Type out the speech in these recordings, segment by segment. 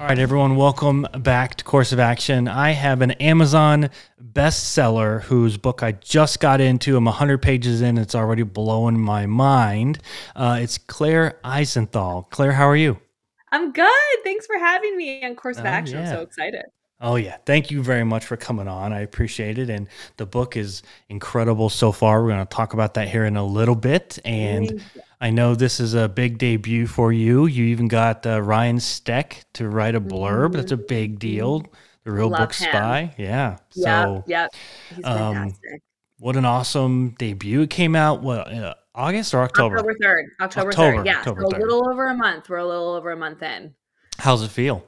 All right, everyone, welcome back to Course of Action. I have an Amazon bestseller whose book I just got into. I'm 100 pages in. It's already blowing my mind. It's Claire Isenthal. Claire, how are you? I'm good. Thanks for having me on Course of Oh, Action. I'm yeah. so excited. Oh, yeah. Thank you very much for coming on. I appreciate it. And the book is incredible so far. We're going to talk about that here in a little bit. And Thank you. I know this is a big debut for you. You even got Ryan Steck to write a blurb. That's a big Mhm. deal. The Real Love Book him. Spy. Yeah. Yep, So, yep. He's um, fantastic. what an awesome debut. It came out, August or October? October 3rd. October 3rd. October, Yeah. October So a 3rd. little over a month. We're a little over a month in. How's it feel?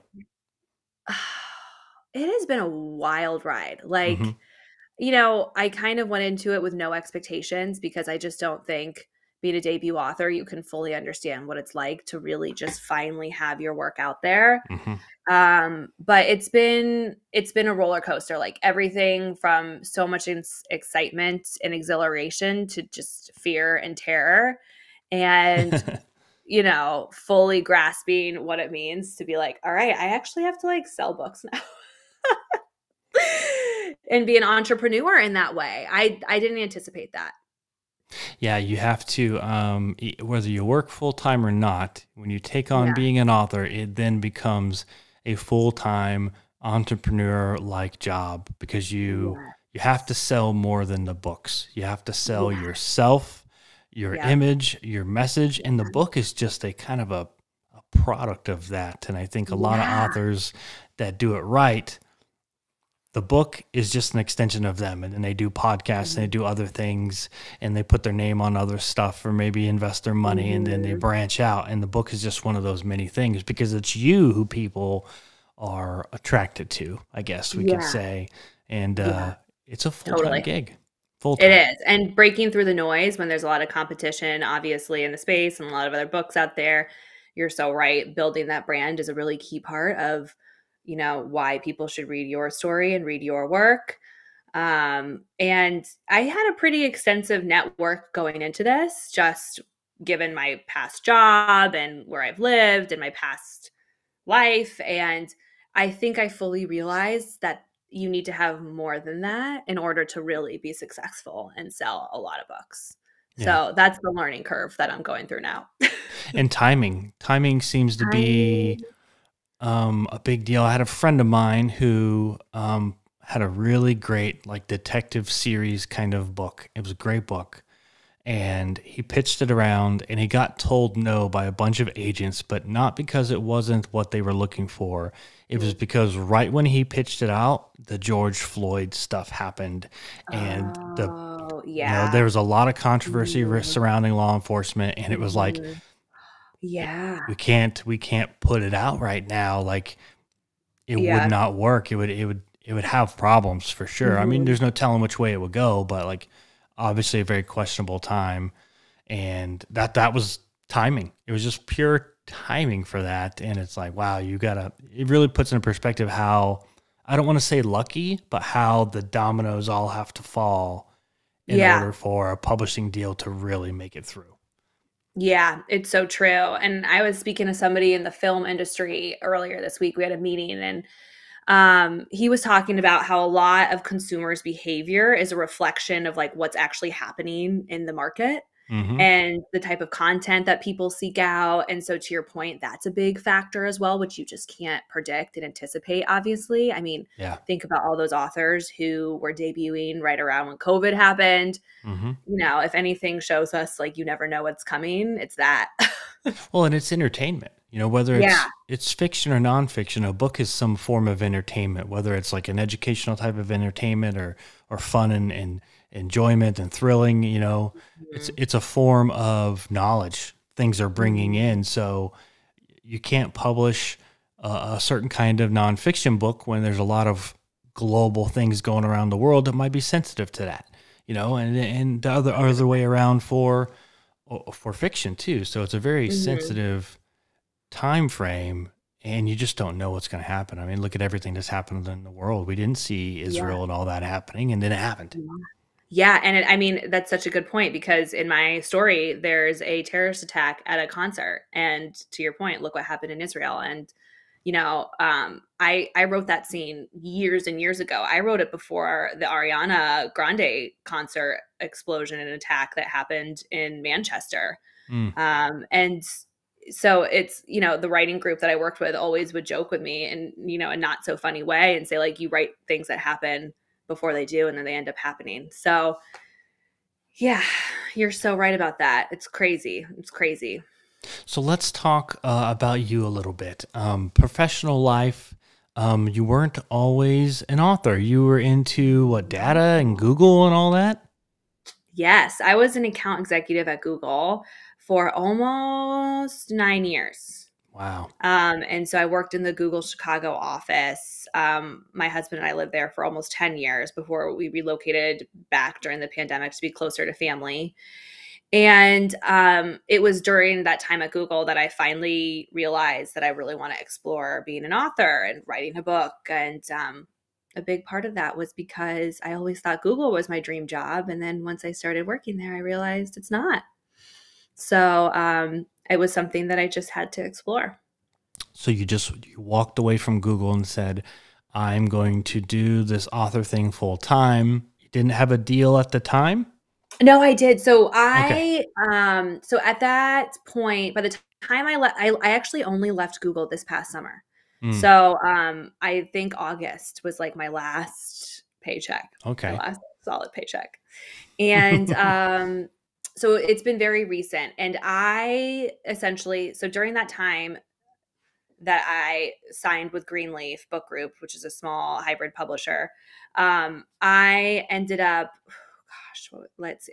It has been a wild ride. Hmm. I kind of went into it with no expectations because I just don't think being a debut author, you can fully understand what it's like to really just finally have your work out there. Hmm. But it's been a roller coaster, like everything from so much excitement and exhilaration to just fear and terror, and fully grasping what it means to be like, all right, I actually have to like sell books now. And be an entrepreneur in that way. I didn't anticipate that. Yeah, you have to, whether you work full time or not, when you take on Yeah. being an author, it then becomes a full time entrepreneur like job because Yeah. you have to sell more than the books. You have to sell Yeah. yourself, your Yeah. image, your message, and the book is just a kind of a product of that. And I think a lot of Yeah. authors that do it right, the book is just an extension of them, and then they do podcasts and they Mhm. do other things and they put their name on other stuff or maybe invest their money and then they Mhm. branch out, and the book is just one of those many things because it's you who people are attracted to, I guess we could Yeah. say. And Yeah. it's a full-time Totally. gig. It Full-time. is. And breaking through the noise when there's a lot of competition, obviously, in the space and a lot of other books out there. You're so right. Building that brand is a really key part of, why people should read your story and read your work. And I had a pretty extensive network going into this, just given my past job and where I've lived and my past life. And I think I fully realized that you need to have more than that in order to really be successful and sell a lot of books. Yeah. So that's the learning curve that I'm going through now. And timing seems to be Timing. a big deal. I had a friend of mine who had a really great like detective series kind of book. It was a great book, and he pitched it around, and he got told no by a bunch of agents, but not because it wasn't what they were looking for. It was because right when he pitched it out, the George Floyd stuff happened, and Oh, there yeah. was a lot of controversy Mhm, surrounding law enforcement, and it was like mhm. Yeah, we can't put it out right now. Like it would yeah. not work. It would have problems for sure. I mean, Mhm. there's no telling which way it would go, but like obviously a very questionable time, and that was timing. It was just pure timing for that, and it's like wow, you gotta. It really puts into perspective how I don't want to say lucky, but how the dominoes all have to fall in Yeah, order for a publishing deal to really make it through. yeah, it's so true. And I was speaking to somebody in the film industry earlier this week. We had a meeting, and he was talking about how a lot of consumers' behavior is a reflection of like what's actually happening in the market Hmm. and the type of content that people seek out. And so, to your point, that's a big factor as well, which you just can't predict and anticipate, obviously. I mean, Yeah. think about all those authors who were debuting right around when COVID happened. Hmm. If anything shows us like you never know what's coming, it's that. Well, and it's entertainment. Whether Yeah. it's fiction or nonfiction, a book is some form of entertainment. Whether it's like an educational type of entertainment or fun and enjoyment and thrilling. It's Mhm. it's a form of knowledge. Things are bringing Mhm. in, so you can't publish a certain kind of nonfiction book when there's a lot of global things going around the world that might be sensitive to that. And the other way around for fiction too. So it's a very Mhm. sensitive time frame, and you just don't know what's going to happen. I mean, look at everything that's happened in the world. We didn't see Yeah. Israel and all that happening, and then it happened. Yeah. Yeah, and I mean, that's such a good point because in my story, there's a terrorist attack at a concert, and to your point, look what happened in Israel, and I wrote that scene years and years ago. I wrote it before the Ariana Grande concert explosion and attack that happened in Manchester. Mm. And so it's, the writing group that I worked with always would joke with me and, a not so funny way and say, like, you write things that happen before they do, and then they end up happening. So yeah, you're so right about that. It's crazy. It's crazy. So let's talk about you a little bit. Professional life. You weren't always an author. You were into what, data and Google and all that? Yes, I was an account executive at Google for almost 9 years. Wow. And so I worked in the Google Chicago office. My husband and I lived there for almost 10 years before we relocated back during the pandemic to be closer to family. And it was during that time at Google that I finally realized that I really want to explore being an author and writing a book. And a big part of that was because I always thought Google was my dream job. And then once I started working there, I realized it's not. So it was something that I just had to explore. So you walked away from Google and said, I'm going to do this author thing full time. You didn't have a deal at the time? No, I did. So Okay. so at that point, by the time I actually only left Google this past summer. Mm. So I think August was like my last paycheck, my Okay. last solid paycheck. And so it's been very recent. And I essentially, so during that time that I signed with Greenleaf Book Group, which is a small hybrid publisher, I ended up, let's see,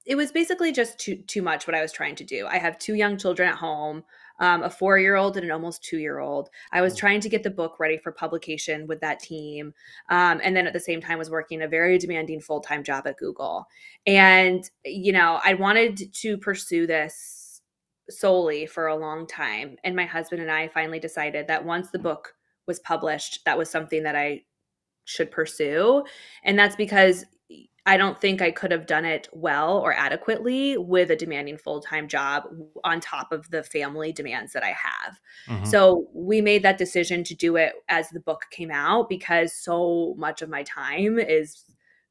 it was basically just too much what I was trying to do. I have 2 young children at home, a 4-year-old and an almost 2-year-old. I was trying to get the book ready for publication with that team. And then at the same time was working a very demanding full-time job at Google. And, I wanted to pursue this solely for a long time. And my husband and I finally decided that once the book was published, that was something that I should pursue. And that's because I don't think I could have done it well or adequately with a demanding full-time job on top of the family demands that I have. Mm-hmm. So we made that decision to do it as the book came out because so much of my time is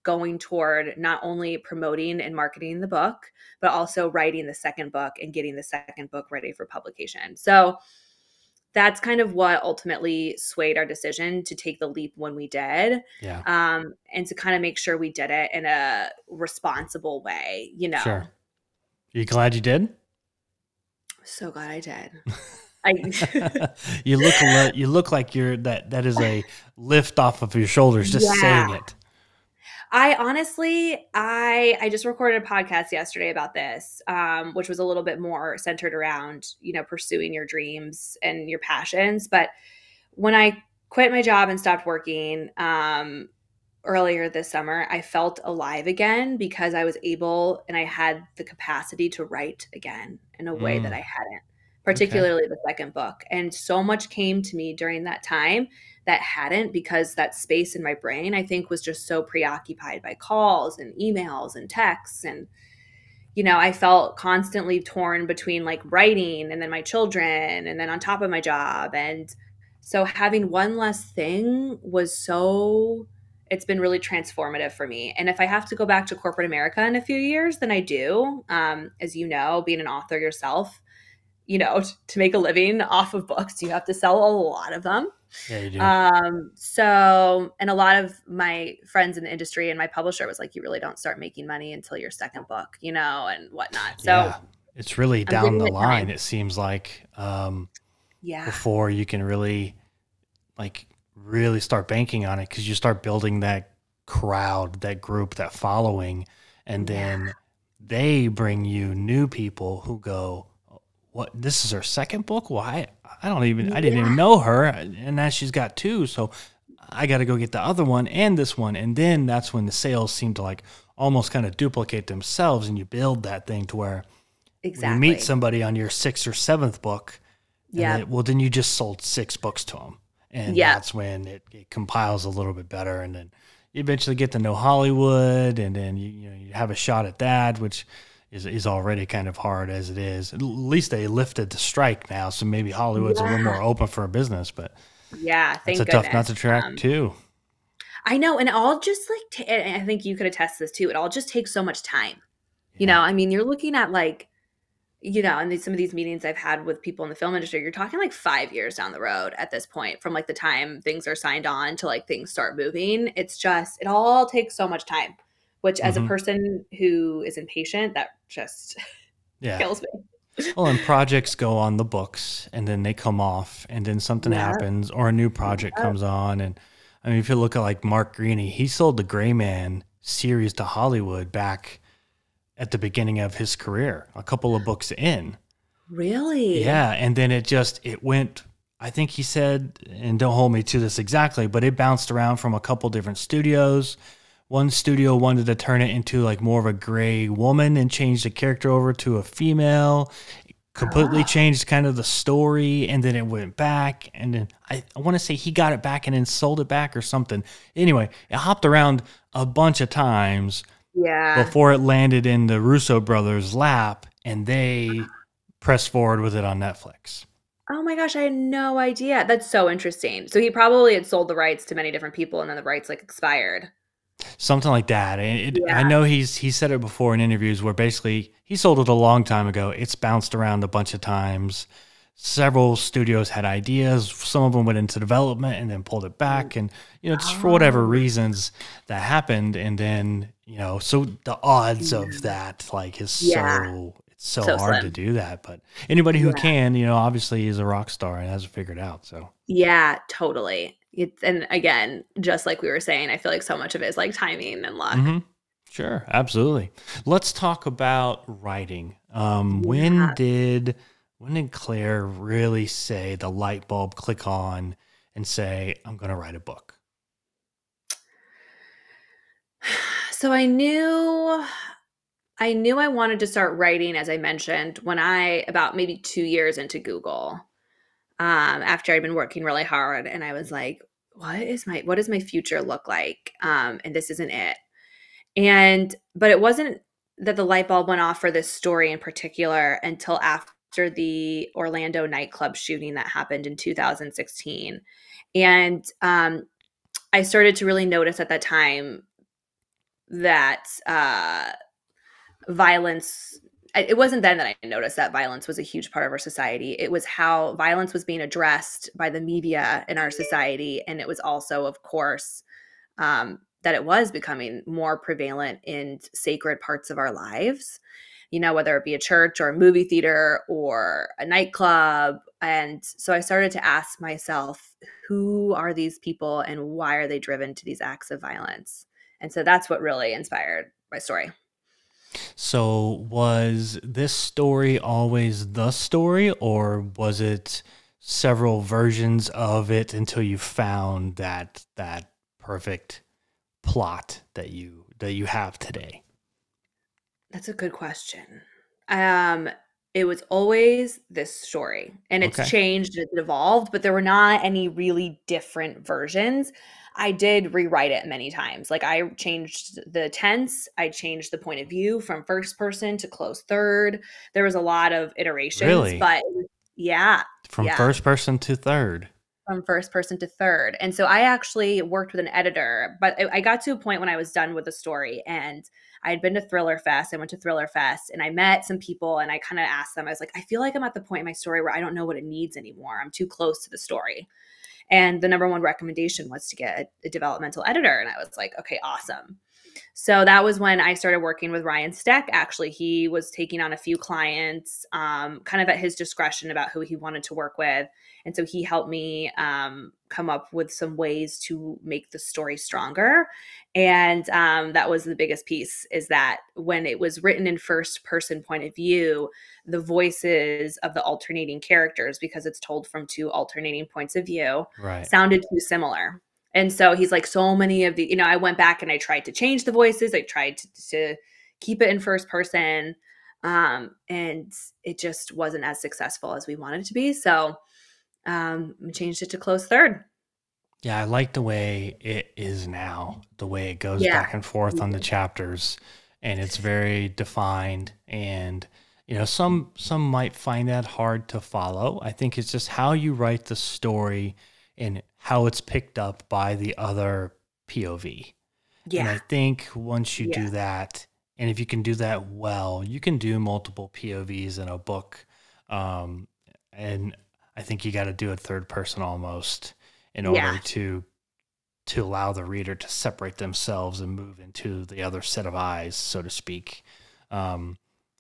going toward not only promoting and marketing the book, but also writing the second book and getting the second book ready for publication. So that's kind of what ultimately swayed our decision to take the leap when we did. Yeah. And to kind of make sure we did it in a responsible way, Sure. You glad you did? So glad I did. You look like that is a lift off of your shoulders just saying it. I honestly, I just recorded a podcast yesterday about this, which was a little bit more centered around, pursuing your dreams and your passions. But when I quit my job and stopped working earlier this summer, I felt alive again because I was able and I had the capacity to write again in a way that I hadn't, particularly the second book. And so much came to me during that time that hadn't, because that space in my brain, I think, was just so preoccupied by calls and emails and texts. And, I felt constantly torn between like writing and then my children and then on top of my job. And so having one less thing it's been really transformative for me. And if I have to go back to corporate America in a few years, then I do. As you know, being an author yourself, to make a living off of books, you have to sell a lot of them. Yeah, you do. And a lot of my friends in the industry and my publisher was like, you really don't start making money until your second book, and whatnot. So yeah, it's really down the line. It seems like, before you can really start banking on it, because you start building that crowd, that group, that following, and then they bring you new people who go, what, this is her second book? Why? I didn't even know her. And now she's got 2. So I got to go get the other one and this one. And then that's when the sales seem to almost kind of duplicate themselves. And you build that thing to where you meet somebody on your 6th or 7th book. Yeah. Then you just sold 6 books to them. And that's when it compiles a little bit better. And then you eventually get to know Hollywood, and then you have a shot at that, which is already kind of hard as it is. At least they lifted the strike now, so maybe Hollywood's a little Yeah. more open for business, but Yeah, that's a thank tough nut goodness. to track too. I know, and it all just like and I think you could attest to this too. It all just takes so much time. Yeah. I mean, you're looking at like, and some of these meetings I've had with people in the film industry, you're talking like 5 years down the road at this point, from like the time things are signed on to like things start moving. It's just, it all takes so much time, which as a Hmm. person who is impatient, that just Yeah. kills me. Well, and projects go on the books and then they come off and then something Yeah. happens or a new project Yeah. comes on. And I mean, if you look at like Mark Greaney, he sold the Gray Man series to Hollywood back at the beginning of his career, a couple of books in. Really? Yeah. And then it went, I think he said, and don't hold me to this exactly, but it bounced around from a couple different studios. One studio wanted to turn it into like more of a gray woman and change the character over to a female, completely Ah, changed kind of the story, and then it went back, and then I want to say he got it back and then sold it back or something. Anyway, it hopped around a bunch of times yeah. before it landed in the Russo brothers' lap, and they pressed forward with it on Netflix. Oh my gosh, I had no idea. That's so interesting. So he probably had sold the rights to many different people and then the rights like expired. Something like that. I Yeah. know he said it before in interviews where basically he sold it a long time ago. It's bounced around a bunch of times. Several studios had ideas. Some of them went into development and then pulled it back. And, just for whatever Oh, reasons that happened. And then, so the odds of yeah. that, like, Yeah. it's so So hard to slim. do that. But anybody who Yeah. can, obviously is a rock star and has it figured out. So. Yeah, totally. And again, just like we were saying, I feel like so much of it is like timing and luck. Hmm. Sure, absolutely. Let's talk about writing. Yeah. When did Claire really say the light bulb click on and say, "I'm going to write a book"? So I knew I wanted to start writing, as I mentioned, when about maybe 2 years into Google, after I'd been working really hard, and I was like, what does my future look like? And this isn't it. But it wasn't that the light bulb went off for this story in particular until after the Orlando nightclub shooting that happened in 2016. And I started to really notice at that time that violence, it wasn't then that I noticed that violence was a huge part of our society. It was how violence was being addressed by the media in our society. And it was also, of course, that it was becoming more prevalent in sacred parts of our lives, whether it be a church or a movie theater or a nightclub. And so I started to ask myself, who are these people and why are they driven to these acts of violence? And so that's what really inspired my story. So, was this story always the story, or was it several versions of it until you found that perfect plot that you have today? That's a good question. Um, it was always this story, and it's Okay. changed, it's evolved, but there were not any really different versions. I did rewrite it many times. Like I changed the tense, I changed the point of view from first person to close third. There was a lot of iterations, Really? but yeah, From yeah. first person to third? From first person to third. And so I actually worked with an editor, but I got to a point when I was done with the story and I had been to Thriller Fest. I went to Thriller Fest and I met some people and I kind of asked them, I was like, I feel like I'm at the point in my story where I don't know what it needs anymore. I'm too close to the story. And the number one recommendation was to get a developmental editor. And I was like, okay, awesome. So that was when I started working with Ryan Steck. Actually, he was taking on a few clients, kind of at his discretion about who he wanted to work with. And so he helped me come up with some ways to make the story stronger. And that was the biggest piece, is that when it was written in first person point of view, the voices of the alternating characters, because it's told from two alternating points of view, Right. sounded too similar. And so he's like, so many of the, I went back and I tried to change the voices. I tried to keep it in first person. And it just wasn't as successful as we wanted it to be. So we changed it to close third. Yeah, I like the way it is now, the way it goes Yeah. back and forth on the chapters. and it's very defined. And some might find that hard to follow. I think it's just how you write the story and how it's picked up by the other POV. And Yeah. I think once you Yeah. do that, and if you can do that well, you can do multiple POVs in a book. Um, and I think you got to do it third person almost in Yeah. order to allow the reader to separate themselves and move into the other set of eyes, so to speak.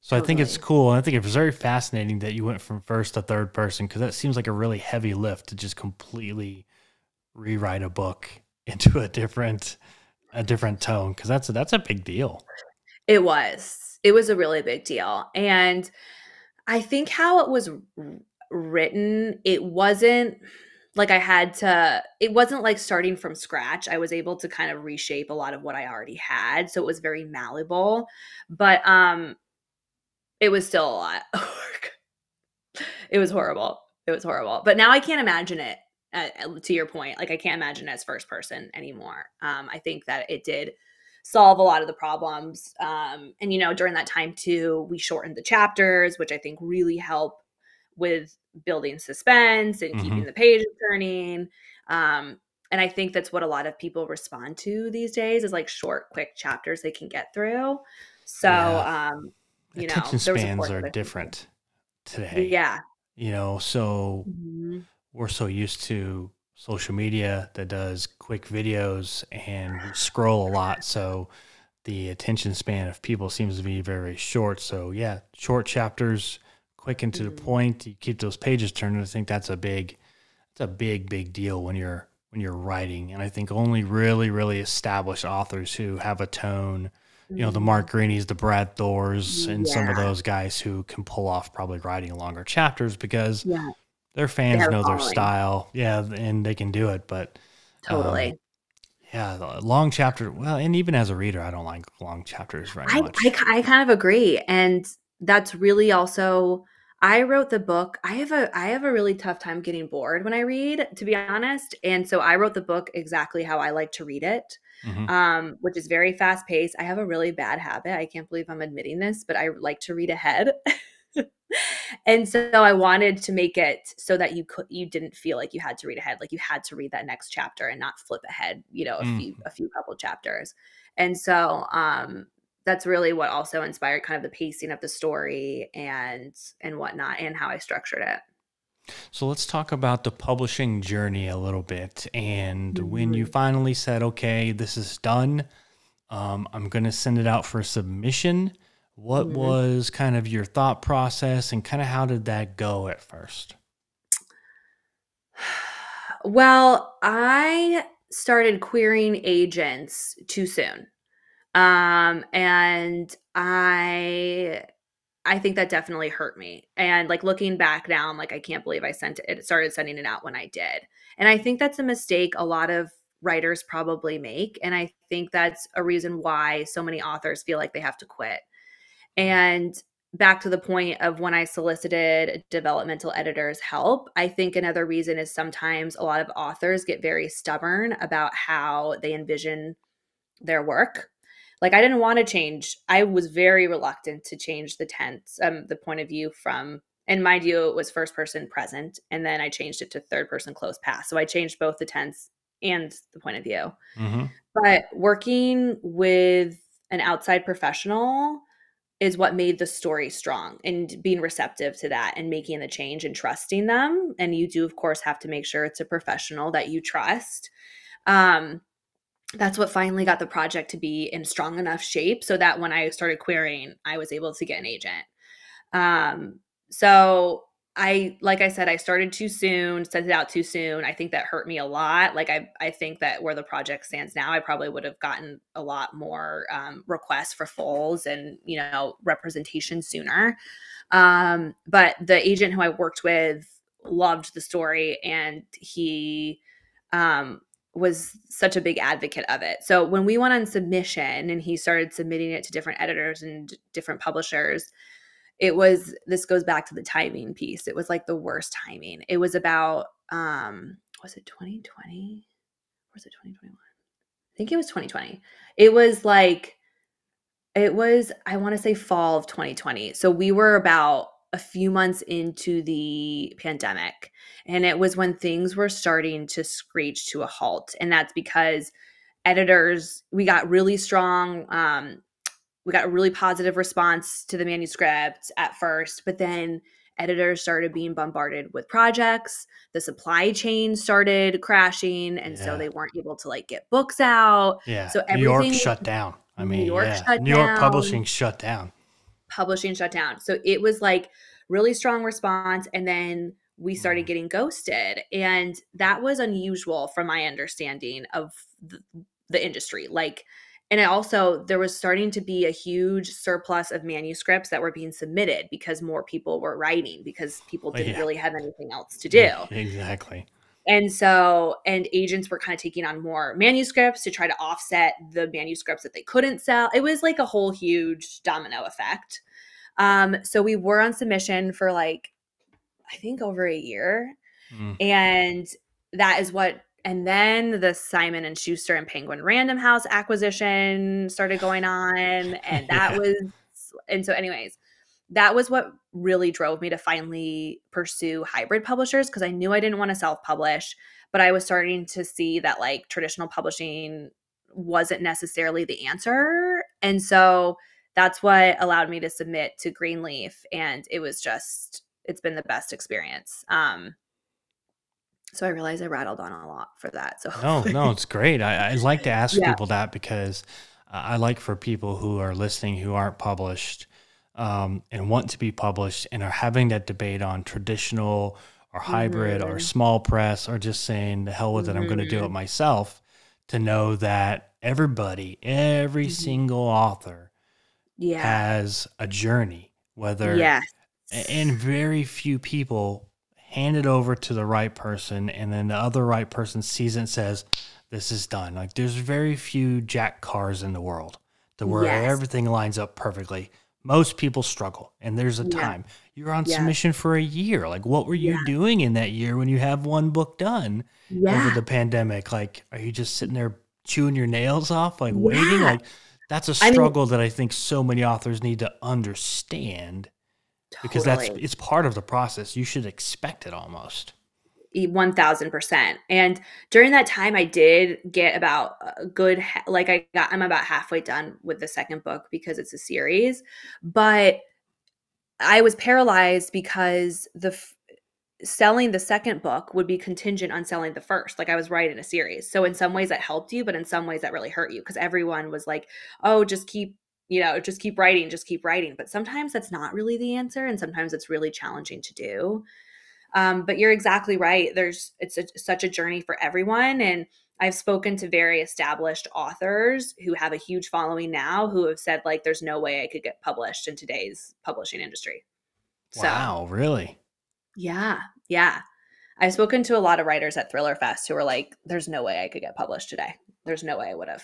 So I think it's Totally. cool. And I think it was very fascinating that you went from first to third person, because that seems like a really heavy lift to just completely rewrite a book into a different tone, because that's a big deal. It was. It was a really big deal. And I think how it was written, it wasn't like it wasn't like starting from scratch. I was able to kind of reshape a lot of what I already had. So it was very malleable, but it was still a lot of work. It was horrible. It was horrible. But now I can't imagine it. To your point, like I can't imagine it as first person anymore. I think that it did solve a lot of the problems. And during that time too, we shortened the chapters, which I think really help with building suspense and Hmm. keeping the pages turning. And I think that's what a lot of people respond to these days is like short, quick chapters they can get through. So, Yeah. Attention there was a spans course are that I took. different today. Yeah. So Mhm. we're so used to social media that does quick videos, and we scroll a lot. So the attention span of people seems to be very short. So yeah, short chapters, quick and to the Mhm. point. You keep those pages turning. I think it's a big deal when you're writing. And I think only really established authors who have a tone, the Mhm. Mark Greenys, the Brad Thors, and some of Yeah. those guys who can pull off probably writing longer chapters because Yeah. their They fans have a know their following. style. Yeah, and they can do it. But um, Totally. yeah, the long chapter. Well, and even as a reader, I don't like long chapters very much. I kind of agree, and that's really also I wrote the book. I have a really tough time getting bored when I read, to be honest, and so I wrote the book exactly how I like to read it, Hmm. which is very fast paced. I have a really bad habit. I can't believe I'm admitting this, but I like to read ahead. And so I wanted to make it so that you didn't feel like you had to read ahead, like you had to read that next chapter and not flip ahead, a few couple chapters. And so that's really what also inspired kind of the pacing of the story and whatnot and how I structured it. So let's talk about the publishing journey a little bit. And when you Mhm. finally said, okay, this is done, I'm going to send it out for submission. What Mhm. was kind of your thought process, and kind of how did that go at first? Well, I started querying agents too soon. And I think that definitely hurt me. And like looking back now, I'm like, I can't believe I sent it. Started sending it out when I did. And I think that's a mistake a lot of writers probably make. And I think that's a reason why so many authors feel like they have to quit. And back to the point of when I solicited developmental editors' help, I think another reason is sometimes a lot of authors get very stubborn about how they envision their work. Like I didn't want to change. I was very reluctant to change the tense, the point of view from, and mind you, it was first person present, and then I changed it to third person close past. So I changed both the tense and the point of view. Hmm. But working with an outside professional is what made the story strong and being receptive to that and making the change and trusting them. And you do, of course, have to make sure it's a professional that you trust. Um, that's what finally got the project to be in strong enough shape so that when I started querying, I was able to get an agent. Um, so like I said, I started too soon, sent it out too soon. I think that hurt me a lot. Like I think that where the project stands now, I probably would have gotten a lot more requests for fulls and representation sooner. But the agent who I worked with loved the story, and he um, was such a big advocate of it. So when we went on submission and he started submitting it to different editors and different publishers, this goes back to the timing piece. It was like the worst timing. It was about was it 2020 or was it 2021? I think it was 2020. It was like It was, I want to say fall of 2020. So we were about a few months into the pandemic, and it was when things were starting to screech to a halt. And that's because editors, we got really strong, we got a really positive response to the manuscript at first, but then editors started being bombarded with projects. The supply chain started crashing, and so Yeah. they weren't able to like get books out. Yeah. So New York everything, shut down. I New mean, York yeah. shut New York down, publishing shut down. publishing shut down. So it was like really strong response, and then we started Mm. getting ghosted, and that was unusual from my understanding of the industry. Like, and it also, there was starting to be a huge surplus of manuscripts that were being submitted because more people were writing, because people didn't Yeah. really have anything else to do. Exactly. And so, and agents were kind of taking on more manuscripts to try to offset the manuscripts that they couldn't sell. It was like a whole huge domino effect. So we were on submission for like, I think over a year. Mm. And that is what, and then the Simon and Schuster and Penguin Random House acquisition started going on. And that Yeah. was, and so anyways, that was what really drove me to finally pursue hybrid publishers, because I knew I didn't want to self-publish, but I was starting to see that like traditional publishing wasn't necessarily the answer. And so that's what allowed me to submit to Greenleaf, and it was just, it's been the best experience. So I realized I rattled on a lot for that. So No, it's great. I like to ask yeah. people that because I like for people who are listening who aren't published and want to be published and are having that debate on traditional or hybrid or Mhm. small press or just saying the hell with it, I'm going to do it Mhm. myself, to know that every Mhm. single author Yeah. has a journey, whether Yes. and very few people hand it over to the right person, and then the other right person sees it and says, "This is done." Like there's very few Jack Cars in the world to where Yes. everything lines up perfectly. Most people struggle, and there's a Yeah. time you're on Yes. submission for a year. Like, what were you Yeah. doing in that year when you have one book done over Yeah. the pandemic? Like, are you just sitting there chewing your nails off, like waiting? Yeah. Like, that's a I mean, struggle that I think so many authors need to understand because totally. it's part of the process. You should expect it almost. 1000%. And during that time, I did get about a good, like I'm about halfway done with the second book because it's a series, but I was paralyzed because selling the second book would be contingent on selling the first. Like I was writing a series. So in some ways that helped you, but in some ways that really hurt you, because everyone was like, oh, just keep, just keep writing, just keep writing. But sometimes that's not really the answer. And sometimes it's really challenging to do. But you're exactly right. Such a journey for everyone. And I've spoken to very established authors who have a huge following now who have said, like, there's no way I could get published in today's publishing industry. So, Wow, really? yeah, yeah. I've spoken to a lot of writers at Thriller Fest who were like, there's no way I could get published today. There's no way I would have.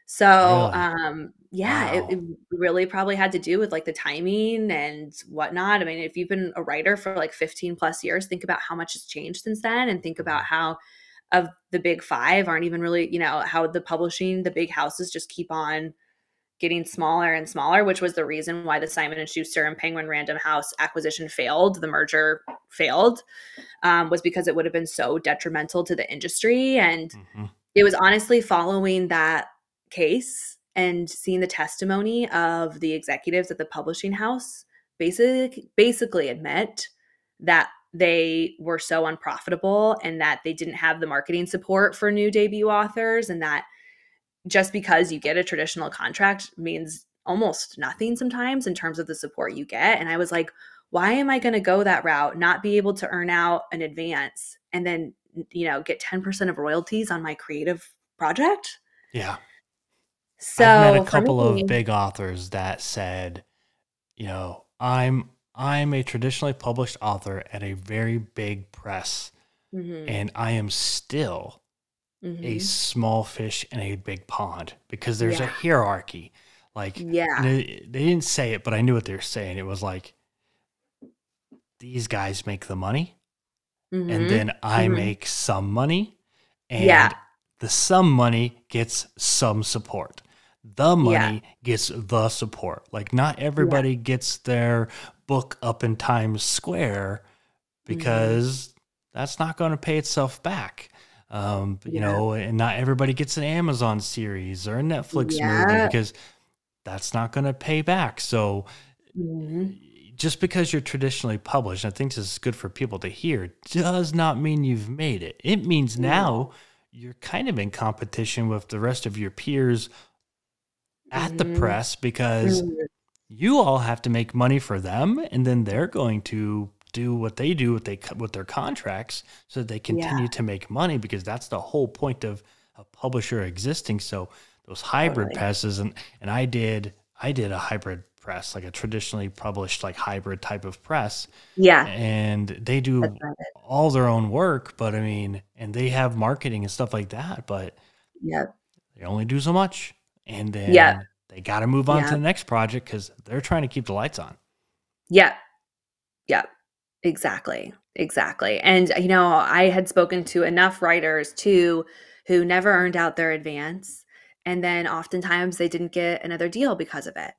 So, Really? yeah, it Wow. really probably had to do with like the timing and whatnot. I mean, if you've been a writer for like 15 plus years, think about how much has changed since then, and think about Mhm. how of the big five aren't even really, how the big houses just keep on getting smaller and smaller, which was the reason why the Simon and Schuster and Penguin Random House acquisition failed. The merger failed, was because it would have been so detrimental to the industry. And Mhm. it was honestly following that case and seeing the testimony of the executives at the publishing house basically admit that they were so unprofitable and that they didn't have the marketing support for new debut authors, and that just because you get a traditional contract means almost nothing sometimes in terms of the support you get. And I was like, why am I going to go that route, not be able to earn out an advance and then, get 10% of royalties on my creative project? Yeah. I've met a So for couple of me, big authors that said, I'm a traditionally published author at a very big press, mhm, and I am still a mhm, small fish in a big pond because there's a yeah, hierarchy. Like, and yeah, they didn't say it, but I knew what they were saying. It was like, these guys make the money, and mhm, then I mhm, make some money, yeah, and the some money gets some support. the Yeah. money gets the support. Like, not Yeah. everybody gets their book up in Times Square Mhm. because that's not going to pay itself back. Yeah. And not everybody gets an Amazon series or a Netflix movie Yeah. because that's not going to pay back. So Mhm. just because you're traditionally published, I think this is good for people to hear, does not mean you've made it. It means now No. you're kind of in competition with the rest of your peers at the Mhm. press because Mhm. you all have to make money for them, and then they're going to do what they do with their contracts so that they Yeah, continue to make money, because that's the whole point of a publisher existing. So those hybrid totally. presses, and I did a hybrid press, like a traditionally published like hybrid type of press, Yeah, and they that's do what I did. all their own work, but I mean, and they have marketing and stuff like that, but Yep. they only do so much, and Yep. then they got to move on to Yep. the next project because they're trying to keep the lights on. Yep. Yep. Exactly. Exactly. And, I had spoken to enough writers too who never earned out their advance. And then oftentimes they didn't get another deal because of it.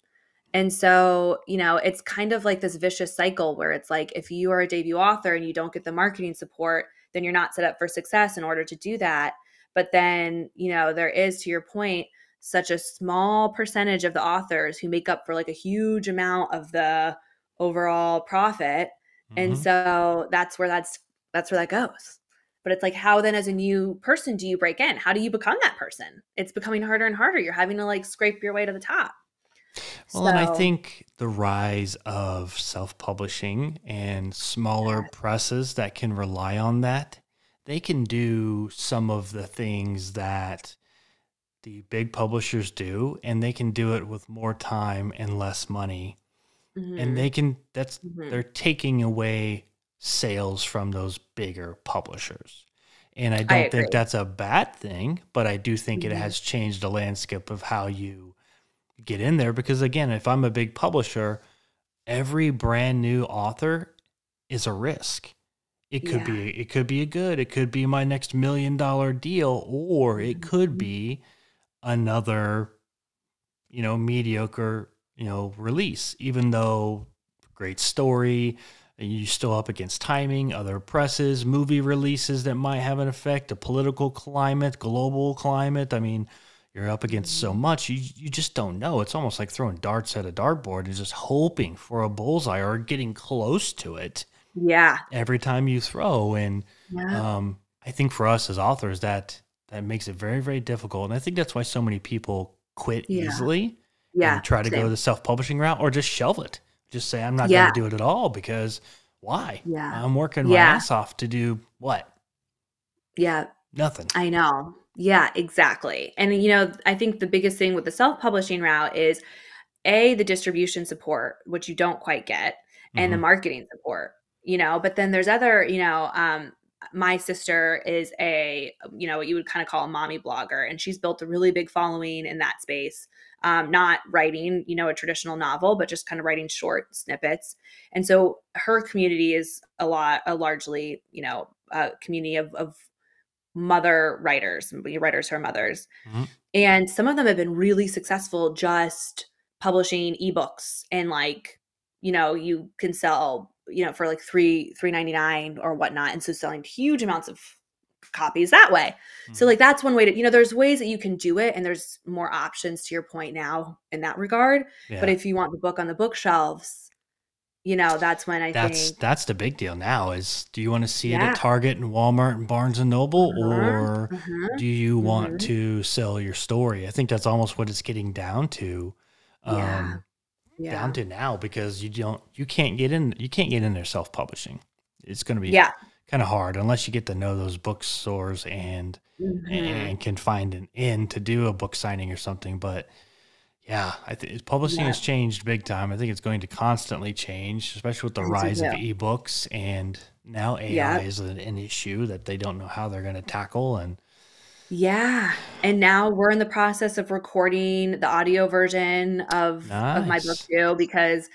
And so, it's kind of like this vicious cycle where it's like if you are a debut author and you don't get the marketing support, then you're not set up for success in order to do that. But then, there is, to your point, such a small percentage of the authors who make up for like a huge amount of the overall profit. And Hmm. so that's where that goes. But it's like, how then as a new person do you break in? How do you become that person? It's becoming harder and harder. You're having to like scrape your way to the top. Well, and I So, think the rise of self-publishing and smaller presses that can rely on that, they can do some of the things that the big publishers do, and they can do it with more time and less money. And mhm, they're mhm. taking away sales from those bigger publishers. And I I don't think agree. that's a bad thing, but I do think it Mhm. has changed the landscape of how you get in there, because again, if I'm a big publisher, every brand new author is a risk. Yeah. It could be my next $1 million deal, or it could Mhm. be another, mediocre, release, even though great story, you still up against timing, other presses, movie releases that might have an effect, a political climate, global climate. I mean, you're up against so Mhm. much, you just don't know. It's almost like throwing darts at a dartboard and just hoping for a bullseye or getting close to it Yeah. every time you throw. And Yeah. I think for us as authors, that makes it very, very difficult. And I think that's why so many people quit Yeah. easily and Yeah. try to go Same. the self-publishing route, or just shelve it. Just say, I'm not going Yeah. to do it at all, because why? Yeah. I'm working my Yeah. ass off to do what? Yeah. Nothing. I know. Yeah, exactly. And, I think the biggest thing with the self-publishing route is the distribution support, which you don't quite get, and the Hmm. marketing support, but then there's other, my sister is what you would kind of call a mommy blogger, and she's built a really big following in that space. Not writing, a traditional novel, but just kind of writing short snippets. And so her community is a largely, a community of mother writers, writers who are mothers. Hmm. And some of them have been really successful just publishing ebooks, and like, you can sell, for like $3.99 or whatnot. And so selling huge amounts of copies that way. So Hmm. like that's one way to, there's ways that you can do it, and there's more options to your point now in that regard. But Yeah. if you want the book on the bookshelves, that's when I That's think, that's the big deal now is, do you want to see it at yeah. Target and Walmart and Barnes and Noble, Uh-huh. or Uh-huh. do you want Mhm. to sell your story? I think that's almost what it's getting Yeah. um, down Yeah. to now, because you can't get in there self-publishing. It's going to be Yeah. kind of hard unless you get to know those bookstores Mhm. and can find an in to do a book signing or something. But yeah, I think publishing Yeah. has changed big time. I think it's going to constantly change, especially with the I do rise of too. ebooks, and now AI Yep. is an issue that they don't know how they're going to tackle. And Yeah, and now we're in the process of recording the audio version of my book nice. too, because,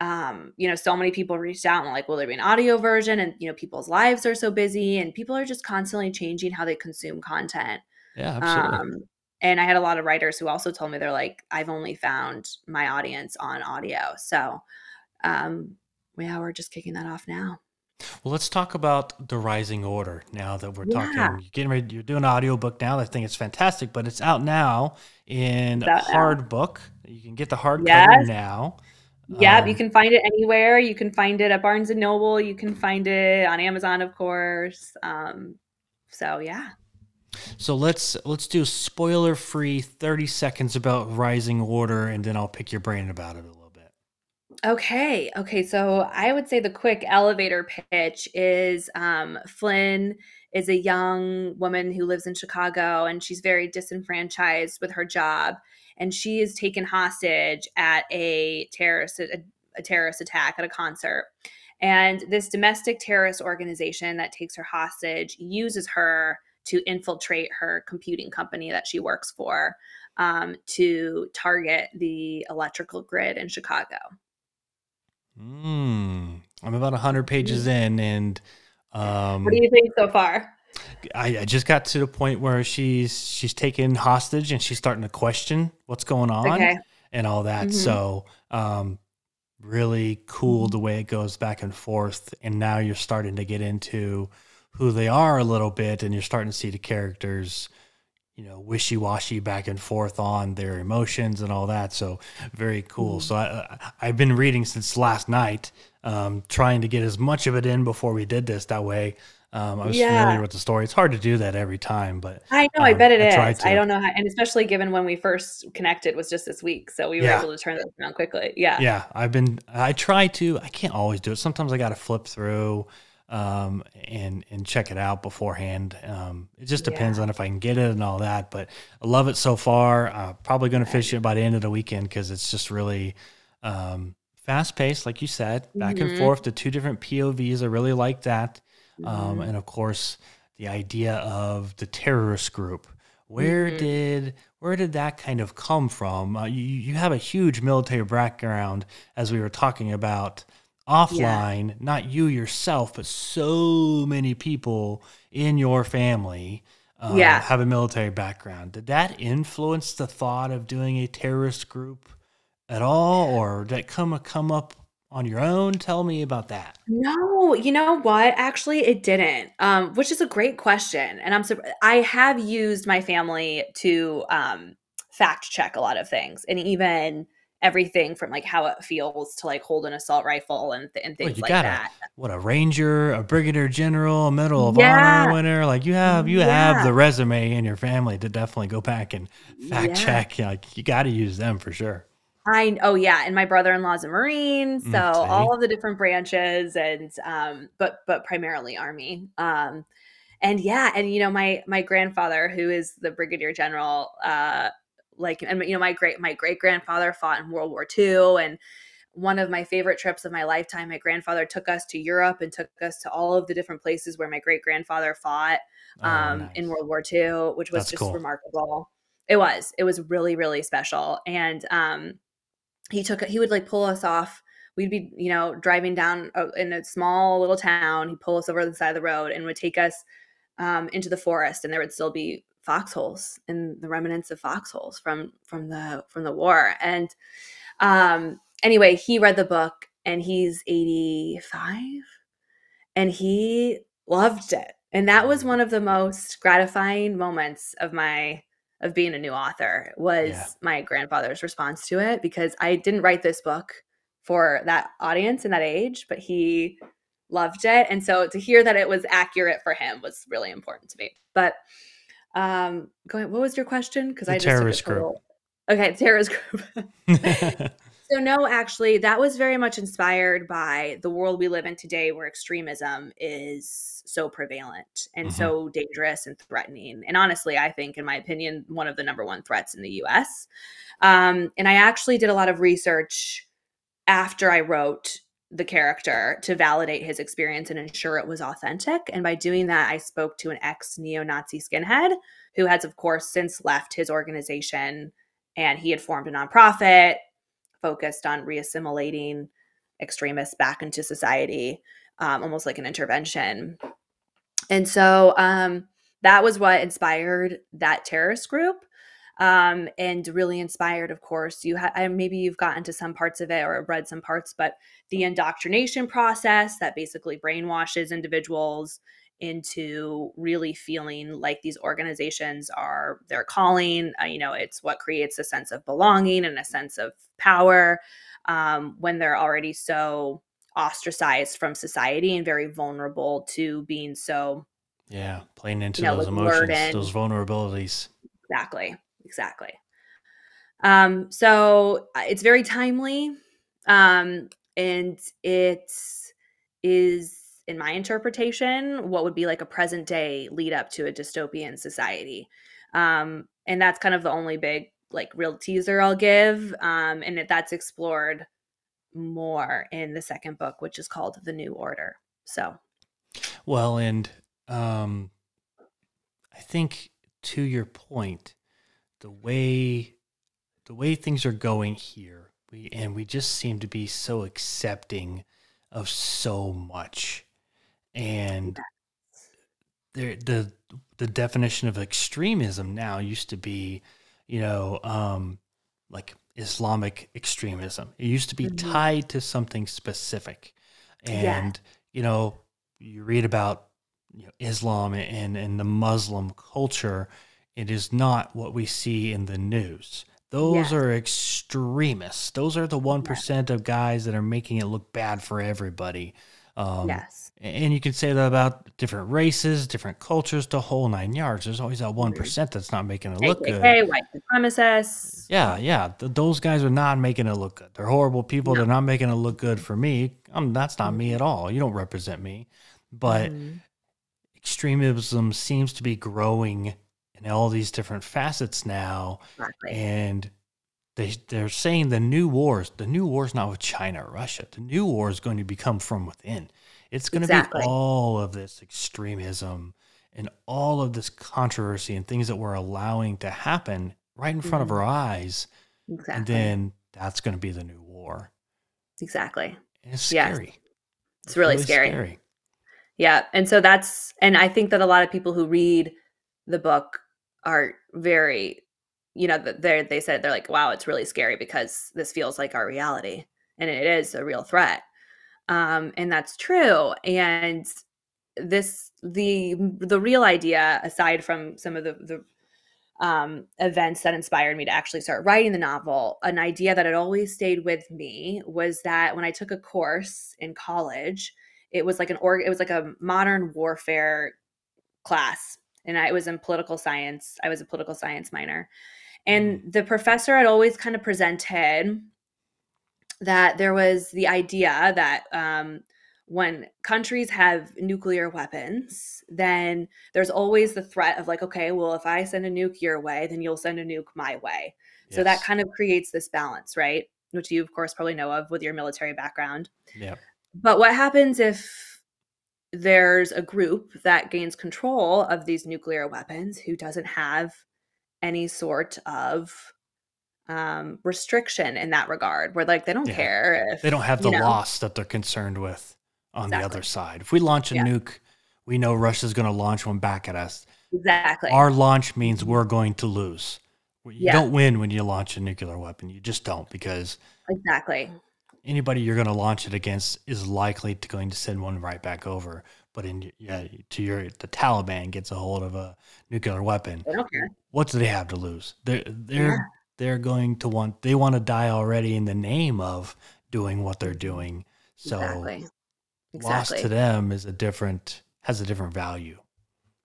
so many people reached out and like, "Will there be an audio version?" And, people's lives are so busy, and people are just constantly changing how they consume content. Yeah, absolutely. Um, And I had a lot of writers who also told me, they're like, I've only found my audience on audio. So, yeah, we're just kicking that off now. Well, let's talk about the Rising Order now that we're Yeah. talking. You're getting ready, you're doing an audiobook now. I think it's fantastic, but it's out now in It's out now. hard book. You can get the hardcover Yes. now. Yep. You can find it anywhere. You can find it at Barnes and Noble. You can find it on Amazon, of course. So yeah. So let's do spoiler free 30 seconds about Rising Order, and then I'll pick your brain about it a little bit. Okay. Okay. So I would say the quick elevator pitch is Flynn is a young woman who lives in Chicago, and she's very disenfranchised with her job. And she is taken hostage at a terrorist attack at a concert. And this domestic terrorist organization that takes her hostage uses her to infiltrate her computing company that she works for, to target the electrical grid in Chicago. I'm about 100 pages in, and What do you think so far? I just got to the point where she's taken hostage and she's starting to question what's going on Okay. and all that. Mhm. So really cool the way it goes back and forth. And now you're starting to get into who they are a little bit, and you're starting to see the characters, wishy-washy back and forth on their emotions and all that. So very cool. Mhm. So I've been reading since last night, trying to get as much of it in before we did this. That way, I was familiar Yeah. with the story. It's hard to do that every time, but I know, I bet it I tried is. I to. don't know how, and especially given when we first connected was just this week, so we were Yeah. able to turn this around quickly. Yeah. Yeah. I try to, I can't always do it. Sometimes I got to flip through, and check it out beforehand. It just depends Yeah. on if I can get it and all that, but I love it so far. Probably going to Okay. finish it by the end of the weekend because it's just really, fast paced, like you said, back and Mhm. forth to two different POVs. I really like that. Mhm. And of course, the idea of the terrorist group. Where Mhm. did where did that kind of come from? You have a huge military background, as we were talking about Yeah. offline. Not you yourself, but so many people in your family Yeah. have a military background. Did that influence the thought of doing a terrorist group at all, or did it come up on your own? Tell me about that. No, you know what? Actually, it didn't, which is a great question, and I have used my family to, fact check a lot of things, and even everything from, like, how it feels to, like, hold an assault rifle and Well, things you like got that. a ranger, a brigadier general, a Medal of Honor Yeah. winner. Like you have Yeah. the resume in your family to definitely go back and fact Yeah. check. Like you got to use them for sure. Oh, yeah, and my brother-in-law's a Marine, so all See, of the different branches and, but primarily Army, and yeah, and, my grandfather, who is the brigadier general, and, my great-grandfather fought in World War II, and one of my favorite trips of my lifetime, my grandfather took us to Europe and took us to all of the different places where my great-grandfather fought, oh, in nice. World War II, which was That's just cool. remarkable. It was really, really special, and, he would, like, pull us off. We'd be, driving down, in a small little town. He'd pull us over the side of the road and would take us, into the forest, and there would still be foxholes and the remnants of foxholes from the war. And anyway, he read the book, and he's 85, and he loved it. And that was Mm, one of the most gratifying moments of being a new author, yeah. was my grandfather's response to it, because I didn't write this book for that audience and that age, but he loved it. And so to hear that it was accurate for him was really important to me. But what was your question? Because The I just took a terrorist group. total. Okay, Tara's group. So no, actually, that was very much inspired by the world we live in today, where extremism is so prevalent and Hmm. so dangerous and threatening. And honestly, I think, in my opinion, one of the number one threats in the US. And I actually did a lot of research after I wrote the character to validate his experience and ensure it was authentic. And by doing that, I spoke to an ex neo Nazi skinhead who has, of course, since left his organization, and he had formed a nonprofit focused on reassimilating extremists back into society, almost like an intervention. And so that was what inspired that terrorist group. and really inspired, of course. Maybe you've gotten to some parts of it or read some parts, but the indoctrination process that basically brainwashes individuals into really feeling like these organizations are their calling. It's what creates a sense of belonging and a sense of power, when they're already so ostracized from society and very vulnerable to being so, Yeah, playing into those like lured emotions, those in. vulnerabilities. Exactly. Exactly. So it's very timely. And it is, in my interpretation, what would be like a present day lead up to a dystopian society. And that's kind of the only big, like, real teaser I'll give. That's explored more in the second book, which is called The New Order. So, Well, and um, I think to your point, the way things are going here, we just seem to be so accepting of so much, and there the definition of extremism now used to be, you know, like Islamic extremism. It used to be mhm. tied to something specific, Yes, and you read about Islam and the Muslim culture. It is not what we see in the news. Those yes, are extremists. Those are the yes, 1% of guys that are making it look bad for everybody. yes. And you can say that about different races, different cultures, the whole 9 yards. There's always that Mhm. 1% that's not making it look good. KKK, white supremacists. Yeah, yeah. Those guys are not making it look good. They're horrible people. No. They're not making it look good for me. That's not me Mhm. at all. You don't represent me. But Mhm. extremism seems to be growing in all these different facets now. Exactly. And they're saying the new war is not with China or Russia. The new war is going to become from within. It's going to be Exactly. all of this extremism and all of this controversy and things that we're allowing to happen right in front of Mhm. our eyes, and Exactly. then that's going to be the new war. Exactly. And it's Yes. scary. It's It's really really scary. scary. Yeah. And I think that a lot of people who read the book are very, they said, they're like, wow, it's really scary because this feels like our reality and it is a real threat. And that's true. And the real idea, aside from some of the events that inspired me to actually start writing the novel, an idea that had always stayed with me was that when I took a course in college, it was like a modern warfare class, and I was in political science. I was a political science minor, Mm, and the professor had always kind of presented that there was the idea that, when countries have nuclear weapons, then there's always the threat of, like, okay, well, if I send a nuke your way, then you'll send a nuke my way. So that yes. kind of creates this balance, right? Which you, of course, probably know of with your military background. Yeah. But what happens if there's a group that gains control of these nuclear weapons who doesn't have any sort of restriction in that regard, where, like, they don't Yeah. care They don't if, have the loss that they're concerned with on the other exactly. side. If we launch a Yeah, nuke, we know Russia's going to launch one back at us. exactly. Our launch means Mhm. we're going to lose. You Yeah, don't win when you launch a nuclear weapon. You just don't, because exactly. anybody you're going to launch it against is likely to going to send one right back over. But the Taliban gets a hold of a nuclear weapon. They don't care. What do they have to lose? Yeah, They're going to want to die already in the name of doing what they're mhm. doing. So Exactly, loss to exactly. them has a different value.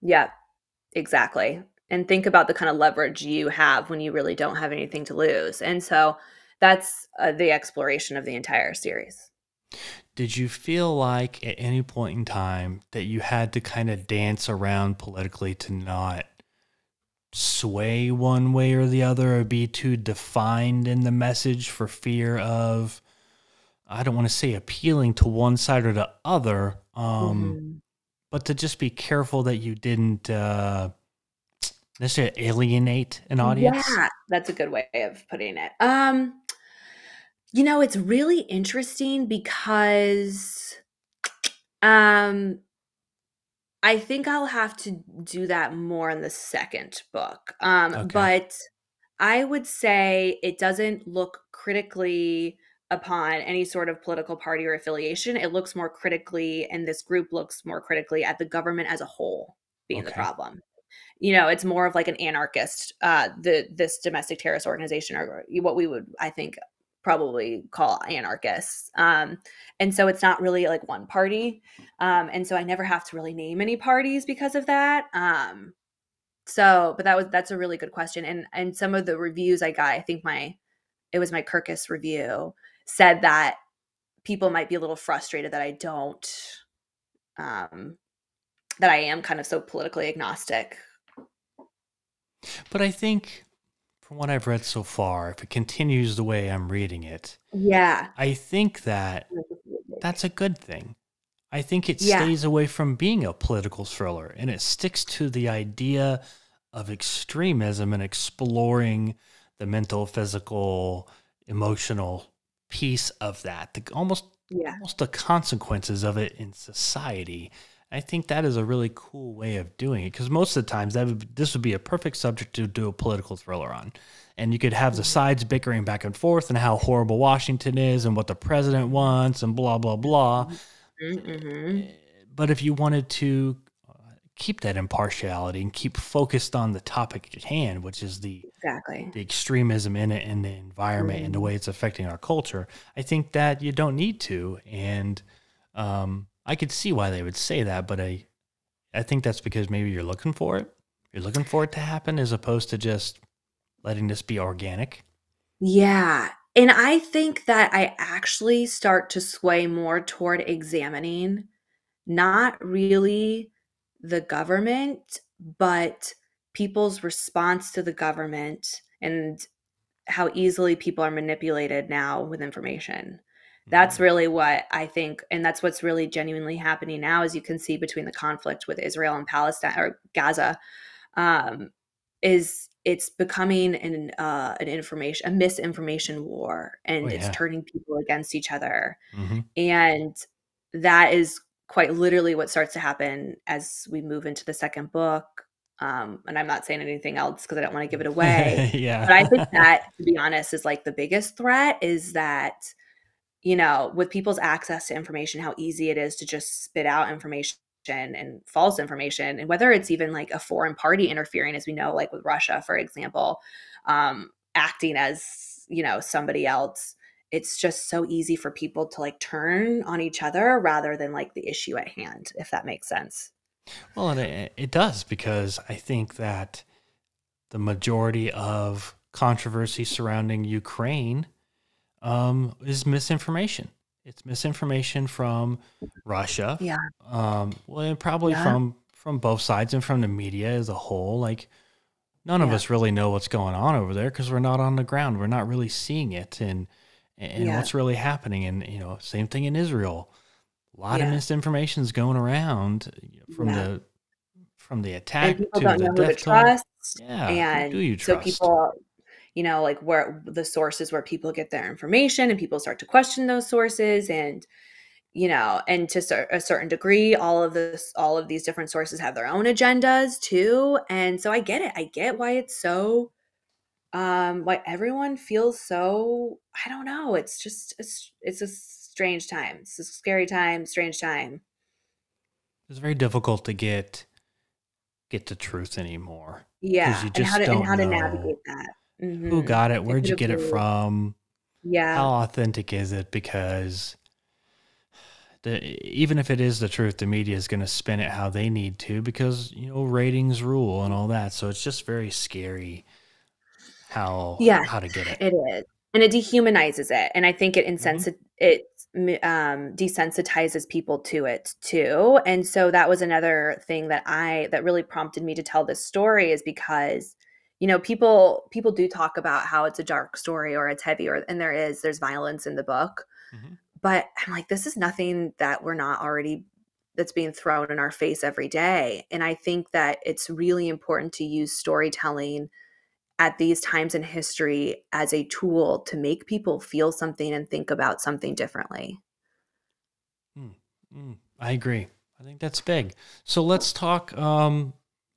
Yeah, exactly. And think about the kind of leverage you have when you really don't have anything to lose, and so that's, the exploration of the entire series. Did you feel like at any point in time that you had to kind of dance around politically to not sway one way or the other, or be too defined in the message for fear of, I don't want to say appealing to one side or the other, Mhm. but to just be careful that you didn't necessarily alienate an audience? Yeah, that's a good way of putting it. It's really interesting because, um, I think I'll have to do that more in the second book. Okay. But I would say it doesn't look critically upon any sort of political party or affiliation. It looks more critically, and this group looks more critically at the government as a whole being the Okay. problem. It's more of like an anarchist, this domestic terrorist organization, or what we would, I think, probably call anarchists. And so it's not really like one party. And so I never have to really name any parties because of that. But that's a really good question. And some of the reviews I got, I think it was my Kirkus review, said that people might be a little frustrated that I don't, um, that I am kind of so politically agnostic. But I think from what I've read so far, if it continues the way I'm reading it, Yeah. I think that that's a good thing. I think it Yeah. stays away from being a political thriller and it sticks to the idea of extremism and exploring the mental, physical, emotional piece of that, Yeah. almost the consequences of it in society. I think that is a really cool way of doing it because most of the times this would be a perfect subject to do a political thriller on. And you could have the Mhm. sides bickering back and forth and how horrible Washington is and what the president wants and blah, blah, blah. Mhm. Mhm. But if you wanted to keep that impartiality and keep focused on the topic at hand, which is Exactly. the extremism in it and the environment and the Mhm. way it's affecting our culture, I think that you don't need to. And I could see why they would say that, but I think that's because maybe you're looking for it. You're looking for it to happen as opposed to just letting this be organic. Yeah, and I think that I actually start to sway more toward examining not really the government, but people's response to the government and how easily people are manipulated now with information. That's Mm. really what I think, and that's what's really genuinely happening now, as you can see between the conflict with Israel and Palestine or Gaza, um, is it's becoming an information a misinformation war, Oh, and it's yeah. turning people against each other. Hmm. And that is quite literally what starts to happen as we move into the second book. And I'm not saying anything else because I don't want to give it away. Yeah. But I think that, to be honest, is like the biggest threat is that, with people's access to information, how easy it is to just spit out information and false information. And whether it's even like a foreign party interfering, as we know, like with Russia, for example, acting as, somebody else, it's just so easy for people to like turn on each other rather than like the issue at hand, if that makes sense. Well, and it does because I think that the majority of controversy surrounding Ukraine is misinformation. It's misinformation from Russia, Yeah. well, and probably Yeah. from both sides and from the media as a whole. Like none of Yeah. us really know what's going on over there because we're not on the ground. We're not really seeing it and Yeah. what's really happening. And same thing in Israel. A lot of Yeah. misinformation is going around Yeah. from the And attack people to don't the know who to death toll. trust. Yeah, who do And you so trust? people, like where the sources where people get their information, and people start to question those sources. And to a certain degree, all of these different sources have their own agendas too. And so I get it. I get why it's so, why everyone feels so, I don't know. It's just, it's a strange time. It's a scary time, strange time. It's very difficult to get the truth anymore because Yeah. you And just how don't to know navigate that. who got it, It where'd could you have get it been, from, how yeah. authentic is it? Because even if it is the truth, the media is going to spin it how they need to because ratings rule and all that. So it's just very scary Yes, how to get it. it is, and it dehumanizes it, and I think Hmm. desensitizes people to it too, and so that was another thing that really prompted me to tell this story is because, people do talk about how it's a dark story or it's heavy, and there's violence in the book, Hmm. but I'm like, this is nothing that we're not already that's being thrown in our face every day, and I think that it's really important to use storytelling at these times in history as a tool to make people feel something and think about something differently. I agree. I think that's big. So let's talk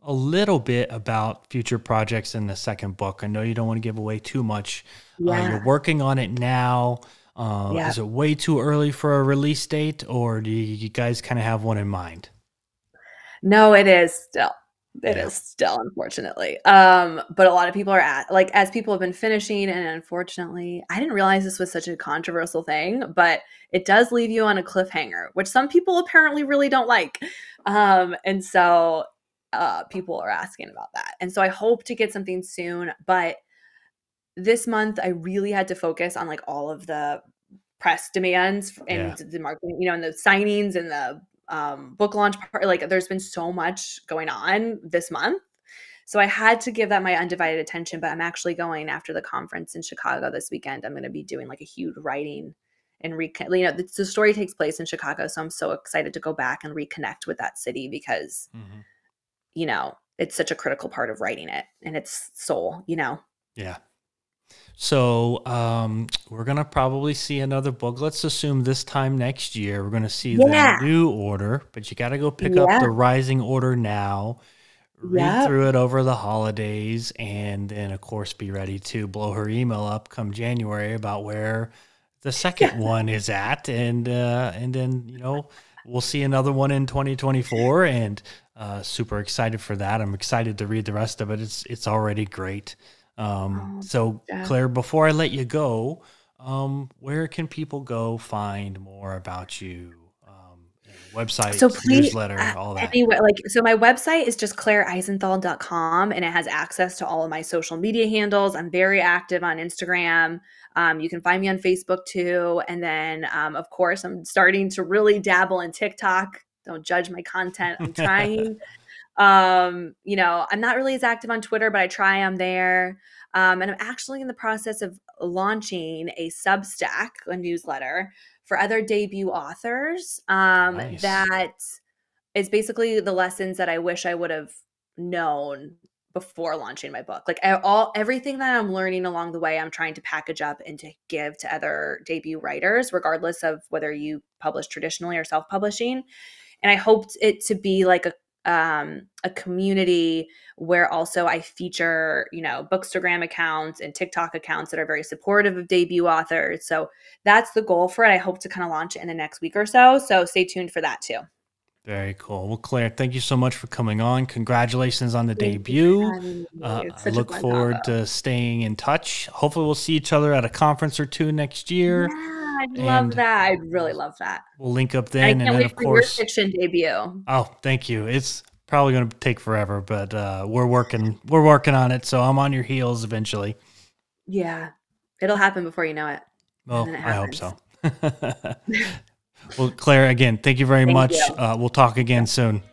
a little bit about future projects in the second book? I know you don't want to give away too much. You're Yeah. working on it now. Yeah. Is it way too early for a release date, or do you guys kind of have one in mind? No, it is still. It Yeah. is still, unfortunately. But a lot of people are at like as people have been finishing, and unfortunately, I didn't realize this was such a controversial thing, but it does leave you on a cliffhanger, which some people apparently really don't like. And so people are asking about that. And so I hope to get something soon, but this month I really had to focus on like all of the press demands Yeah. and the marketing, and the signings and the book launch part. Like there's been so much going on this month. So I had to give that my undivided attention, but I'm actually going after the conference in Chicago this weekend. I'm going to be doing like a huge writing and the story takes place in Chicago. So I'm so excited to go back and reconnect with that city because, Hmm. it's such a critical part of writing it and its soul. Yeah. So we're gonna probably see another book. Let's assume this time next year we're gonna see the Yeah. new order, but you got to go pick up Yeah. the Rising Order now, read Yep. through it over the holidays, and then of course be ready to blow her email up come January about where the second one is at, and then we'll see another one in 2024, and super excited for that. I'm excited to read the rest of it. It's already great. Oh, So yeah. Claire, before I let you go, where can people go find more about you? So Websites, please, newsletter, all that. anyway, so my website is just claireisenthal.com and it has access to all of my social media handles. I'm very active on Instagram. You can find me on Facebook too. And then, of course, I'm starting to really dabble in TikTok. Don't judge my content. I'm trying. I'm not really as active on Twitter, but I try. I'm there. And I'm actually in the process of launching a Substack, a newsletter for other debut authors, Nice. that is basically the lessons that I wish I would have known before launching my book. Like everything that I'm learning along the way, I'm trying to package up and to give to other debut writers, regardless of whether you publish traditionally or self-publishing. And I hoped it to be like a community where also I feature, Bookstagram accounts and TikTok accounts that are very supportive of debut authors. So that's the goal for it. I hope to kind of launch it in the next week or so. So stay tuned for that too. Very cool. Well, Claire, thank you so much for coming on. Congratulations on the Thank you for debut. having me. It's I such a look fun forward combo. to staying in touch. Hopefully, we'll see each other at a conference or two next year, Yeah, I'd love and that. I'd really we'll love that. we'll link up And I then. And can't then, wait of for your course, fiction debut. oh, thank you. It's probably going to take forever, but we're working on it. So I'm on your heels eventually. Yeah. It'll happen before you know it. And Well, then it I hope happens. so. Well, Claire, again, thank you very Thank much. you. We'll talk again soon.